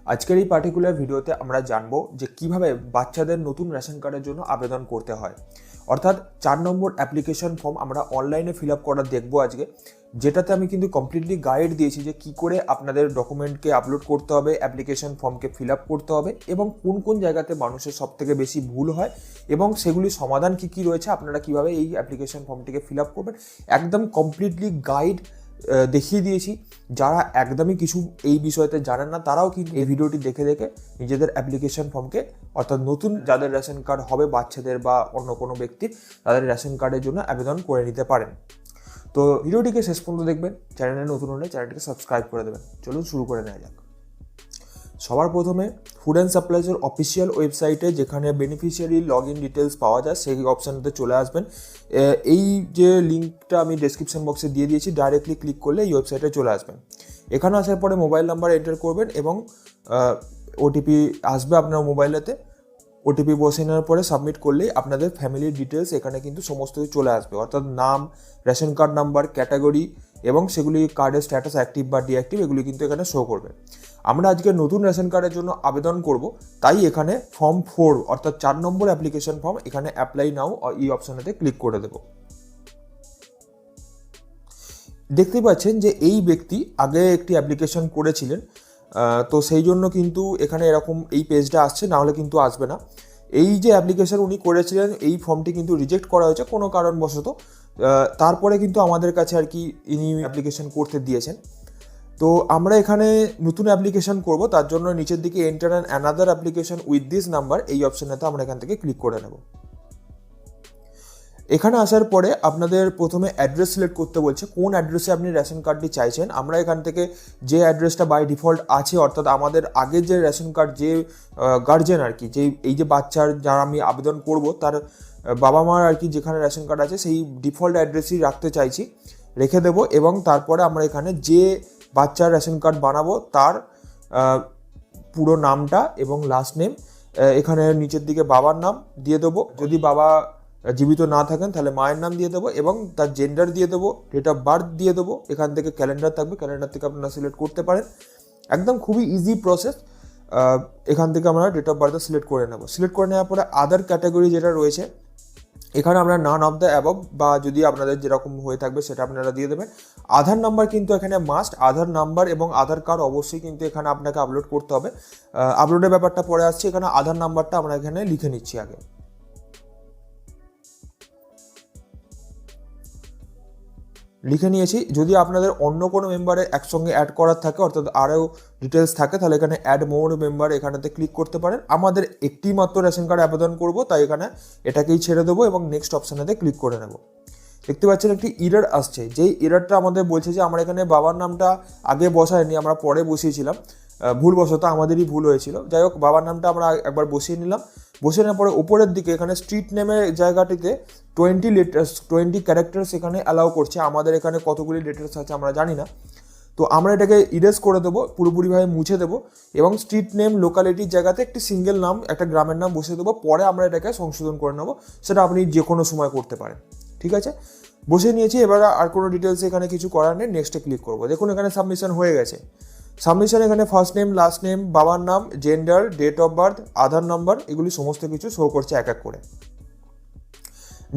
আজকের এই পার্টিকুলার ভিডিওতে আমরা জানবো যে কিভাবে বাচ্চাদের নতুন রেশন কার্ডের জন্য আবেদন করতে হয়। অর্থাৎ 4 নম্বর অ্যাপ্লিকেশন ফর্ম আমরা অনলাইনে ফিল আপ করা দেখবো আজকে, যেটাতে আমি কিন্তু কমপ্লিটলি গাইড দিয়েছি যে কী করে আপনাদের ডকুমেন্টকে আপলোড করতে হবে, অ্যাপ্লিকেশন ফর্মকে ফিল আপ করতে হবে এবং কোন কোন জায়গাতে মানুষের সবথেকে বেশি ভুল হয় এবং সেগুলির সমাধান কী কী রয়েছে, আপনারা কীভাবে এই অ্যাপ্লিকেশন ফর্মটিকে ফিল আপ করবেন, একদম কমপ্লিটলি গাইড দেখিয়ে দিয়েছি। যারা একদমই কিছু এই বিষয়তে জানেন না তারাও কিন্তু এই ভিডিওটি দেখে দেখে নিজেদের অ্যাপ্লিকেশন ফর্মকে, অর্থাৎ নতুন যাদের রেশন কার্ড হবে বাচ্চাদের বা অন্য কোনো ব্যক্তির, তাদের রেশন কার্ডের জন্য আবেদন করে নিতে পারেন। তো ভিডিওটিকে শেষ পর্যন্ত দেখবেন। চ্যানেলে নতুন হলে চ্যানেলটিকে সাবস্ক্রাইব করে দেবেন। চলুন শুরু করে নেওয়া যাক। সবার প্রথমে ফুড অ্যান্ড সাপ্লাইজের অফিসিয়াল ওয়েবসাইটে যেখানে বেনিফিশিয়ারি লগ ইন ডিটেলস পাওয়া যায় সেই অপশানটাতে চলে আসবেন। এই যে লিঙ্কটা আমি ডেসক্রিপশন বক্সে দিয়ে দিয়েছি, ডাইরেক্টলি ক্লিক করলে এই ওয়েবসাইটে চলে আসবেন। এখানে আসার পরে মোবাইল নাম্বার এন্টার করবেন এবং ওটিপি আসবে আপনার মোবাইলেতে। ওটিপি বসে নেওয়ার পরে সাবমিট করলেই আপনাদের ফ্যামিলির ডিটেলস এখানে কিন্তু সমস্ত চলে আসবে, অর্থাৎ নাম, রেশন কার্ড নাম্বার, ক্যাটাগরি এবং সেগুলি কার্ডের স্ট্যাটাস অ্যাক্টিভ বা ডিঅ্যাক্টিভ এগুলি কিন্তু এখানে শো করবে। আমরা আজকে নতুন রেশন কার্ডের জন্য আবেদন করব, তাই এখানে ফর্ম 4 অর্থাৎ 4 নম্বর অ্যাপ্লিকেশন ফর্ম, এখানে অ্যাপ্লাই নাও এই অপশানেতে ক্লিক করে দেব। দেখতে পাচ্ছেন যে এই ব্যক্তি আগে একটি অ্যাপ্লিকেশন করেছিলেন, তো সেই জন্য কিন্তু এখানে এরকম এই পেজটা আসছে, না হলে কিন্তু আসবে না। এই যে অ্যাপ্লিকেশন উনি করেছিলেন এই ফর্মটি কিন্তু রিজেক্ট করা হয়েছে কোনো কারণবশত, তারপরে কিন্তু আমাদের কাছে আর কি ইনি অ্যাপ্লিকেশন করতে দিয়েছেন। তো আমরা এখানে নতুন অ্যাপ্লিকেশন করব, তার জন্য নিচের দিকে enter an another application with this number এই অপশানেতে আমরা এখান থেকে ক্লিক করে নেব। এখানে আসার পরে আপনাদের প্রথমে অ্যাড্রেস সিলেক্ট করতে বলছে, কোন অ্যাড্রেসে আপনি রেশন কার্ডটি চাইছেন। আমরা এখান থেকে যে অ্যাড্রেসটা বাই ডিফল্ট আছে, অর্থাৎ আমাদের আগের যে রেশন কার্ড, যে গার্জেন আর কি, যে এই যে বাচ্চার যারা আমি আবেদন করব তার বাবা মার আর কি যেখানে রেশন কার্ড আছে সেই ডিফল্ট অ্যাড্রেসই রাখতে চাইছি, রেখে দেব। এবং তারপরে আমরা এখানে যে বাচ্চার রেশন কার্ড বানাবো তার পুরো নামটা এবং লাস্ট নেম, এখানে নিচের দিকে বাবার নাম দিয়ে দেবো, যদি বাবা জীবিত না থাকেন তাহলে মায়ের নাম দিয়ে দেবো এবং তার জেন্ডার দিয়ে দেবো, ডেট অফ বার্থ দিয়ে দেবো। এখান থেকে ক্যালেন্ডার থাকবে, ক্যালেন্ডার থেকে আপনারা সিলেক্ট করতে পারেন। একদম খুবই ইজি প্রসেস। এখান থেকে আমরা ডেট অফ বার্থ সিলেক্ট করে নেব। সিলেক্ট করে নেওয়ার পরে আদার ক্যাটাগরি যেটা রয়েছে এখানে আমরা নান অফ দ্য অ্যাবভ বা যদি আপনাদের যেরকম হয়ে থাকবে সেটা আপনারা দিয়ে দেবেন। আধার নাম্বার কিন্তু এখানে মাস্ট, আধার নাম্বার এবং আধার কার্ড অবশ্যই কিন্তু এখানে আপনাকে আপলোড করতে হবে। আপলোডের ব্যাপারটা পরে আসছে, এখানে আধার নাম্বারটা আমরা এখানে লিখে নিচ্ছি আগে। লিখে নিয়েছি। যদি আপনাদের অন্য কোনো মেম্বারে একসঙ্গে অ্যাড করার থাকে, অর্থাৎ আরও ডিটেলস থাকে, তাহলে এখানে অ্যাড মোর মেম্বার এখানেতে ক্লিক করতে পারেন। আমাদের একটি মাত্র রেশন কার্ড আবেদন করব, তাই এখানে এটাকেই ছেড়ে দেবো এবং নেক্সট অপশানেতে ক্লিক করে নেব। দেখতে পাচ্ছেন একটি এরর আসছে, যেই এররটা আমাদের বলছে যে আমরা এখানে বাবার নামটা আগে বসাইনি, আমরা পরে বসিয়েছিলাম, ভুলবশত আমাদেরই ভুল হয়েছিল। যাই হোক, বাবার নামটা আমরা একবার বসিয়ে নিলাম। বসিয়ে নেওয়ার পরে উপরের দিকে এখানে স্ট্রিট নেমের জায়গাটিতে 20 ক্যারেক্টার্স এখানে অ্যালাউ করছে। আমাদের এখানে কতগুলি লেটার্স আছে আমরা জানি না, তো আমরা এটাকে ইরেজ করে দেবো, পুরোপুরিভাবে মুছে দেবো এবং স্ট্রিট নেম লোকালিটির জায়গাতে একটি সিঙ্গেল নাম, একটা গ্রামের নাম বসিয়ে দেবো। পরে আমরা এটাকে সংশোধন করে নেবো, সেটা আপনি যে কোনো সময় করতে পারেন। ঠিক আছে, বসিয়ে নিয়েছি। এবার আর কোনো ডিটেলস এখানে কিছু করার নেই, নেক্সটে ক্লিক করবো। দেখুন এখানে সাবমিশন হয়ে গেছে। সাবমিশন এখানে ফার্স্ট নেম, লাস্ট নেম, বাবার নাম, gender, date of birth, Aadhaar number এগুলি সমস্ত কিছু শো করছে এক এক করে।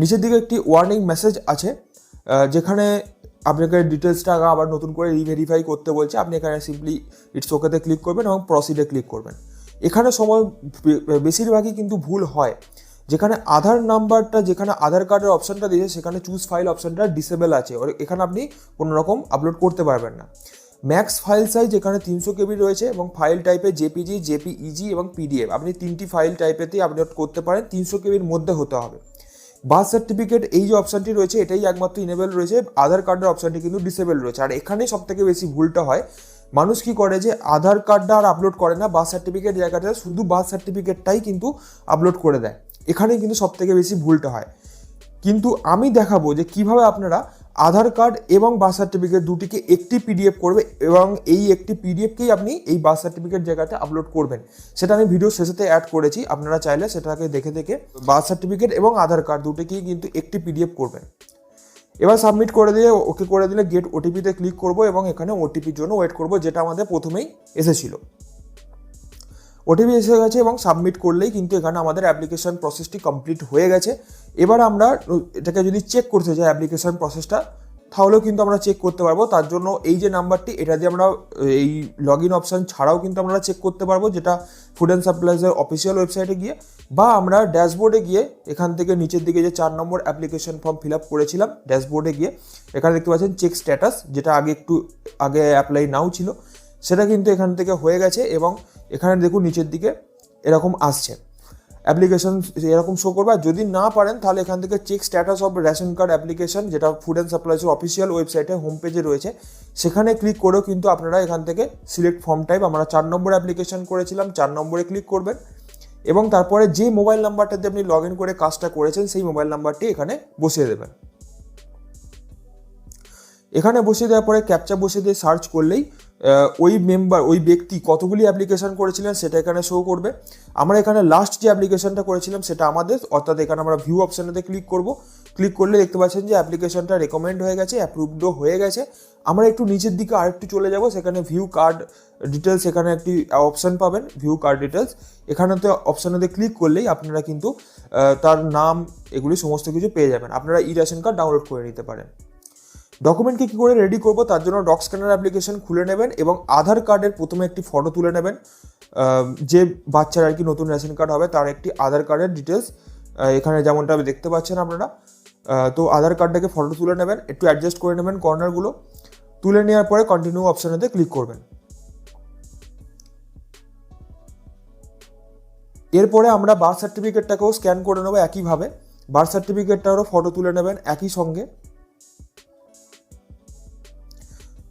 নিচের দিকে একটি ওয়ার্নিং মেসেজ আছে, যেখানে আপনাকে ডিটেলসটা আবার নতুন করে রিভেরিফাই করতে বলছে। আপনি এখানে সিম্পলি ইটস ওকেতে ক্লিক করবেন এবং প্রসিডে ক্লিক করবেন। এখানে সময় বেশিরভাগই কিন্তু ভুল হয়, যেখানে আধার নাম্বারটা, যেখানে আধার কার্ডের অপশানটা দিয়েছে সেখানে চুজ ফাইল অপশানটা ডিসেবল আছে, এখানে আপনি কোনো রকম আপলোড করতে পারবেন না। ম্যাক্স ফাইল সাইজ এখানে 300 KB রয়েছে এবং ফাইল টাইপে জেপিজি, জেপিইজি এবং পিডিএফ, আপনি 3টি ফাইল টাইপেতেই আপলোড করতে পারেন, 300 KBর মধ্যে হতে হবে। বার্থ সার্টিফিকেট এই যে অপশানটি রয়েছে এটাই একমাত্র ইনেবল রয়েছে, আধার কার্ডের অপশানটি কিন্তু ডিসেবল রয়েছে। আর এখানেই সবথেকে বেশি ভুলটা হয়, মানুষ কি করে যে আধার কার্ডটা আর আপলোড করে না, বার্থ সার্টিফিকেট জায়গাটা শুধু বার্থ সার্টিফিকেটটাই কিন্তু আপলোড করে দেয়, এখানেই কিন্তু সবথেকে বেশি ভুলটা হয়। কিন্তু আমি দেখাবো যে কিভাবে আপনারা আধার কার্ড এবং বার্থ সার্টিফিকেট দুটিকে একটি পিডিএফ করবে এবং এই একটি পিডিএফকেই আপনি এই বার্থ সার্টিফিকেট জায়গাতে আপলোড করবেন। সেটা আমি ভিডিও শেষেতে অ্যাড করেছি, আপনারা চাইলে সেটাকে দেখে দেখে বার্থ সার্টিফিকেট এবং আধার কার্ড দুটিকেই কিন্তু একটি পিডিএফ করবেন। এবার সাবমিট করে দিয়ে ওকে করে দিলে গেট ওটিপিতে ক্লিক করব এবং এখানে ওটিপির জন্য ওয়েট করব, যেটা আমাদের প্রথমেই এসেছিল। ওটিপি এসে গেছে এবং সাবমিট করলেই কিন্তু এখানে আমাদের অ্যাপ্লিকেশন প্রসেসটি কমপ্লিট হয়ে গেছে। এবার আমরা এটাকে যদি চেক করতে চাই অ্যাপ্লিকেশন প্রসেসটা, তাহলেও কিন্তু আমরা চেক করতে পারবো। তার জন্য এই যে নাম্বারটি, এটা দিয়ে আমরা এই লগ ইন অপশান ছাড়াও কিন্তু আমরা চেক করতে পারবো, যেটা ফুড অ্যান্ড সাপ্লাইজের অফিসিয়াল ওয়েবসাইটে গিয়ে, বা আমরা ড্যাশবোর্ডে গিয়ে এখান থেকে নিচের দিকে যে 4 নম্বর অ্যাপ্লিকেশন ফর্ম ফিল আপ করেছিলাম, ড্যাশবোর্ডে গিয়ে এখানে দেখতে পাচ্ছেন চেক স্ট্যাটাস, যেটা আগে অ্যাপ্লাই নাও ছিল, সেটা কিন্তু এখান থেকে হয়ে গেছে। এবং এখানে দেখুন নিচের দিকে এরকম আসছে অ্যাপ্লিকেশন, এরকম শো করবে। আর যদি না পারেন তাহলে এখান থেকে check status of ration card application, যেটা ফুড অ্যান্ড সাপ্লাইজের অফিসিয়াল ওয়েবসাইটে হোম পেজে রয়েছে, সেখানে ক্লিক করেও কিন্তু আপনারা এখান থেকে সিলেক্ট ফর্ম টাইপ, আমরা 4 নম্বর অ্যাপ্লিকেশন করেছিলাম, 4 নম্বরে ক্লিক করবেন এবং তারপরে যে মোবাইল নাম্বারটাতে আপনি লগ ইন করে কাজটা করেছেন সেই মোবাইল নাম্বারটি এখানে বসিয়ে দেবেন। এখানে বসিয়ে দেওয়ার পরে ক্যাপচা বসিয়ে দিয়ে সার্চ করলেই ওই ব্যক্তি কতগুলি অ্যাপ্লিকেশন করেছিলেন সেটা এখানে শো করবে। আমরা এখানে লাস্ট যে অ্যাপ্লিকেশনটা করেছিলাম সেটা আমাদের, অর্থাৎ এখানে আমরা ভিউ অপশানেতে ক্লিক করব। ক্লিক করলে দেখতে পাচ্ছেন যে অ্যাপ্লিকেশনটা রেকমেন্ড হয়ে গেছে, অ্যাপ্রুভডও হয়ে গেছে। আমরা একটু নিচের দিকে আরেকটু চলে যাব, সেখানে ভিউ কার্ড ডিটেলস, এখানে একটি অপশান পাবেন ভিউ কার্ড ডিটেলস। এখানেতে অপশানেতে ক্লিক করলেই আপনারা কিন্তু তার নাম এগুলি সমস্ত কিছু পেয়ে যাবেন। আপনারা ই রেশন কার্ড ডাউনলোড করে নিতে পারেন। ডকুমেন্টকে কী করে রেডি করব, তার জন্য ডক স্ক্যানার অ্যাপ্লিকেশন খুলে নেবেন এবং আধার কার্ডের প্রথমে একটি ফটো তুলে নেবেন। যে বাচ্চার আর কি নতুন রেশন কার্ড হবে তার একটি আধার কার্ডের ডিটেলস এখানে যেমনটা দেখতে পাচ্ছেন আপনারা। তো আধার কার্ডটাকে ফটো তুলে নেবেন, একটু অ্যাডজাস্ট করে নেবেন কর্নারগুলো। তুলে নেওয়ার পরে কন্টিনিউ অপশানেতে ক্লিক করবেন। এরপরে আমরা বার্থ সার্টিফিকেটটাকেও স্ক্যান করে নেবো একইভাবে। বার্থ সার্টিফিকেটটারও ফটো তুলে নেবেন একই সঙ্গে।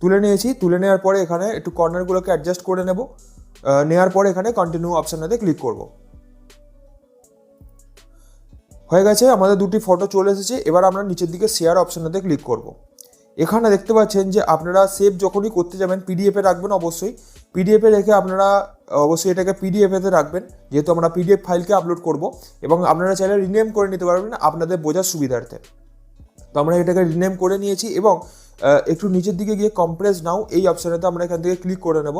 তুলে নিয়েছি, তুলে নেওয়ার পরে এখানে একটু কর্নারগুলোকে অ্যাডজাস্ট করে নেব। নেওয়ার পরে এখানে কন্টিনিউ অপশানেতে ক্লিক করব। হয়ে গেছে, আমাদের দুটি ফটো চলে এসেছে। এবার আমরা নিচের দিকে শেয়ার অপশানেতে ক্লিক করব। এখানে দেখতে পাচ্ছেন যে আপনারা সেভ যখনই করতে যাবেন পিডিএফে রাখবেন, অবশ্যই পিডিএফে রেখে আপনারা অবশ্যই এটাকে পিডিএফেতে রাখবেন, যেহেতু আমরা পিডিএফ ফাইলকে আপলোড করব। এবং আপনারা চাইলে রিনেম করে নিতে পারবেন আপনাদের বোঝার সুবিধার্থে। তো আমরা এটাকে রিনেম করে নিয়েছি এবং একটু নিচের দিকে গিয়ে কম্প্রেস নাও এই অপশানেতে আমরা এখান থেকে ক্লিক করে নেব।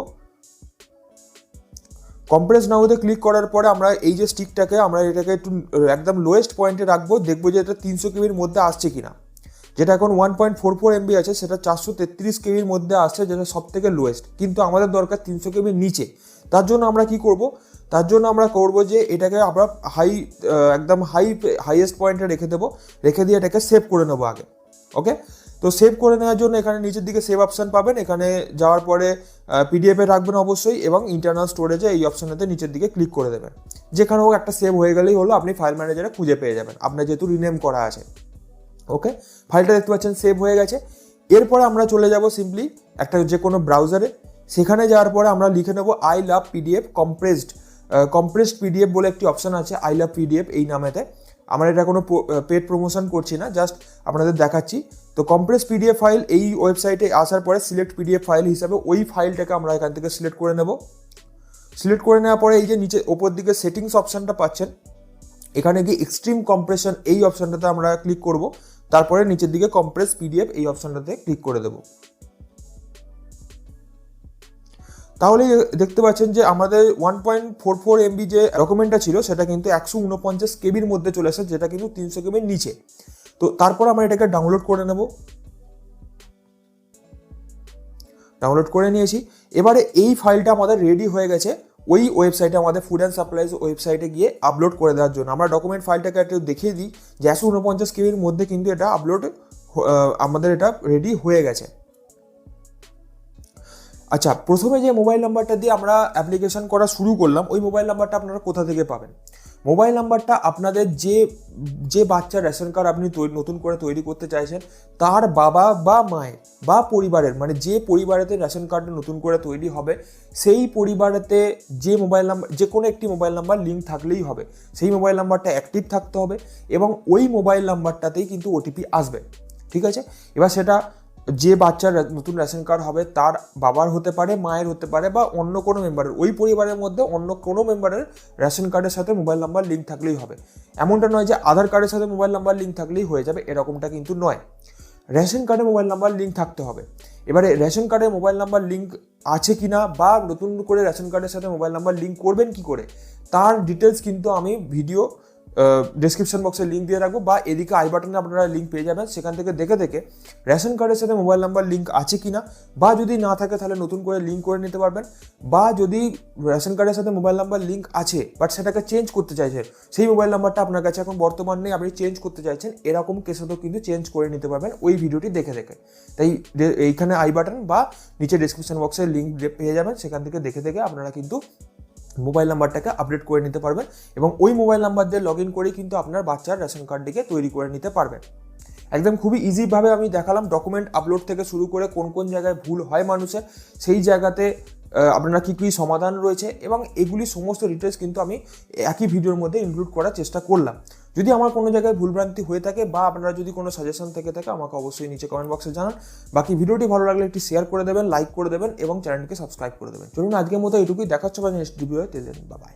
কম্প্রেস নাওতে ক্লিক করার পরে আমরা এই যে স্টিকটাকে আমরা এটাকে একটু একদম লোয়েস্ট পয়েন্টে রাখবো, দেখবো যে এটা 300 কেবির মধ্যে আসছে কিনা। যেটা এখন 1.44 MB আছে সেটা 433 কেবির মধ্যে আসছে, যেটা সব থেকে লোয়েস্ট। কিন্তু আমাদের দরকার 300 কেবির নিচে। তার জন্য আমরা কি করব, তার জন্য আমরা করব যে এটাকে আমরা একদম হাইয়েস্ট পয়েন্টে রেখে দেবো, রেখে দিয়ে এটাকে সেভ করে নেবো আগে। ওকে, তো সেভ করে নেওয়ার জন্য এখানে নিচের দিকে সেভ অপশান পাবেন। এখানে যাওয়ার পরে পিডিএফে রাখবেন অবশ্যই এবং ইন্টারনাল স্টোরেজে এই অপশানেতে নিচের দিকে ক্লিক করে দেবেন। যেখানে হোক একটা সেভ হয়ে গেলেই হলো, আপনি ফাইল ম্যানেজারে খুঁজে পেয়ে যাবেন আপনার যেহেতু রিনেম করা আছে। ওকে, ফাইলটা দেখতে পাচ্ছেন সেভ হয়ে গেছে। এরপরে আমরা চলে যাব সিম্পলি একটা যে কোনো ব্রাউজারে। সেখানে যাওয়ার পরে আমরা লিখে নেব I love PDF compressed PDF বলে একটি অপশান আছে, আই লাভ পিডিএফ এই নামেতে। আমরা এটা কোনো পেড প্রমোশন করছি না, জাস্ট আপনাদের দেখাচ্ছি। তো কম্প্রেস পিডিএফ ফাইল এই ওয়েবসাইটে আসার পরে সিলেক্ট পিডিএফ ফাইল হিসাবে ওই ফাইলটাকে আমরা এখান থেকে সিলেক্ট করে নেব। সিলেক্ট করে নেওয়ার পরে এই যে নিচে ওপর দিকে সেটিংস অপশানটা পাচ্ছেন, এখানে গিয়ে এক্সট্রিম কম্প্রেশন এই অপশানটাতে আমরা ক্লিক করব। তারপরে নিচের দিকে কম্প্রেস পিডিএফ এই অপশানটাতে ক্লিক করে দেব। তাহলে দেখতে পাচ্ছেন যে আমাদের 1.44 MB যে ডকুমেন্টটা ছিল সেটা কিন্তু 149 কেবির মধ্যে চলে আসে, যেটা কিন্তু 300 কেবির নিচে। তো তারপর আমরা এটাকে ডাউনলোড করে নেব। ডাউনলোড করে নিয়েছি। এবারে এই ফাইলটা আমাদের রেডি হয়ে গেছে ওই ওয়েবসাইটে, আমাদের ফুড অ্যান্ড সাপ্লাইজ ওয়েবসাইটে গিয়ে আপলোড করে দেওয়ার জন্য। আমরা ডকুমেন্ট ফাইলটাকে একটু দেখিয়ে দিই যে 149 কেবির মধ্যে কিন্তু এটা আমাদের এটা রেডি হয়ে গেছে। আচ্ছা, প্রথমে যে মোবাইল নাম্বারটা দিয়ে আমরা অ্যাপ্লিকেশন করা শুরু করলাম, ওই মোবাইল নাম্বারটা আপনারা কোথা থেকে পাবেন? মোবাইল নাম্বারটা আপনাদের যে বাচ্চার রেশন কার্ড আপনি নতুন করে তৈরি করতে চাইছেন তার বাবা বা মায়ের বা পরিবারের, মানে যে পরিবারেতে রেশন কার্ডটা নতুন করে তৈরি হবে সেই পরিবারেতে যে মোবাইল নাম্বার, যে কোনো একটি মোবাইল নাম্বার লিঙ্ক থাকলেই হবে। সেই মোবাইল নাম্বারটা অ্যাক্টিভ থাকতে হবে এবং ওই মোবাইল নাম্বারটাতেই কিন্তু ওটিপি আসবে। ঠিক আছে, এবার সেটা যে বাচ্চার নতুন রেশন কার্ড হবে তার বাবার হতে পারে, মায়ের হতে পারে, বা অন্য কোনো মেম্বারের, ওই পরিবারের মধ্যে অন্য কোনো মেম্বারের রেশন কার্ডের সাথে মোবাইল নাম্বার লিঙ্ক থাকলেই হবে। এমনটা নয় যে আধার কার্ডের সাথে মোবাইল নাম্বার লিঙ্ক থাকলেই হয়ে যাবে, এরকমটা কিন্তু নয়। রেশন কার্ডে মোবাইল নাম্বার লিঙ্ক থাকতে হবে এবারে রেশন কার্ডে মোবাইল নাম্বার লিঙ্ক আছে কি না বা নতুন করে রেশন কার্ডের সাথে মোবাইল নাম্বার লিঙ্ক করবেন কি করে, তার ডিটেলস কিন্তু আমি ভিডিও ডেসক্রিপশন বক্সে লিঙ্ক দিয়ে রাখবো, বা এদিকে আই বাটনে আপনারা লিঙ্ক পেয়ে যাবেন। সেখান থেকে দেখে দেখে রেশন কার্ডের সাথে মোবাইল নাম্বার লিঙ্ক আছে কি না, বা যদি না থাকে তাহলে নতুন করে লিঙ্ক করে নিতে পারবেন। বা যদি রেশন কার্ডের সাথে মোবাইল নাম্বার লিঙ্ক আছে বাট সেটাকে চেঞ্জ করতে চাইছেন, সেই মোবাইল নাম্বারটা আপনার কাছে এখন বর্তমান নেই, আপনি চেঞ্জ করতে চাইছেন, এরকম কেসেও কিন্তু চেঞ্জ করে নিতে পারবেন ওই ভিডিওটি দেখে দেখে। তাই এইখানে আই বাটন বা নিচে ডেসক্রিপশন বক্সে লিঙ্ক পেয়ে যাবেন, সেখান থেকে দেখে দেখে আপনারা কিন্তু মোবাইল নাম্বারটাকে আপডেট করে নিতে পারবেন এবং ওই মোবাইল নাম্বার দিয়ে লগ ইন করেই কিন্তু আপনার বাচ্চার রেশন কার্ডটিকে তৈরি করে নিতে পারবেন। একদম খুবই ইজিভাবে আমি দেখালাম, ডকুমেন্ট আপলোড থেকে শুরু করে কোন কোন জায়গায় ভুল হয় মানুষের, সেই জায়গাতে আপনারা কী কী সমাধান রয়েছে, এবং এগুলি সমস্ত ডিটেলস কিন্তু আমি একই ভিডিওর মধ্যে ইনক্লুড করার চেষ্টা করলাম। যদি আমার কোনো জায়গায় ভুলভ্রান্তি হয়ে থাকে বা আপনারা যদি কোনো সাজেশন থেকে থাকে আমাকে অবশ্যই নিচে কমেন্ট বক্সে জানান। বাকি ভিডিওটি ভালো লাগলে একটি শেয়ার করে দেবেন, লাইক করে দেবেন এবং চ্যানেলকে সাবস্ক্রাইব করে দেবেন। চলুন আজকের মতো এটুকুই, দেখা হচ্ছে নেক্সট ভিডিওতে। বাই।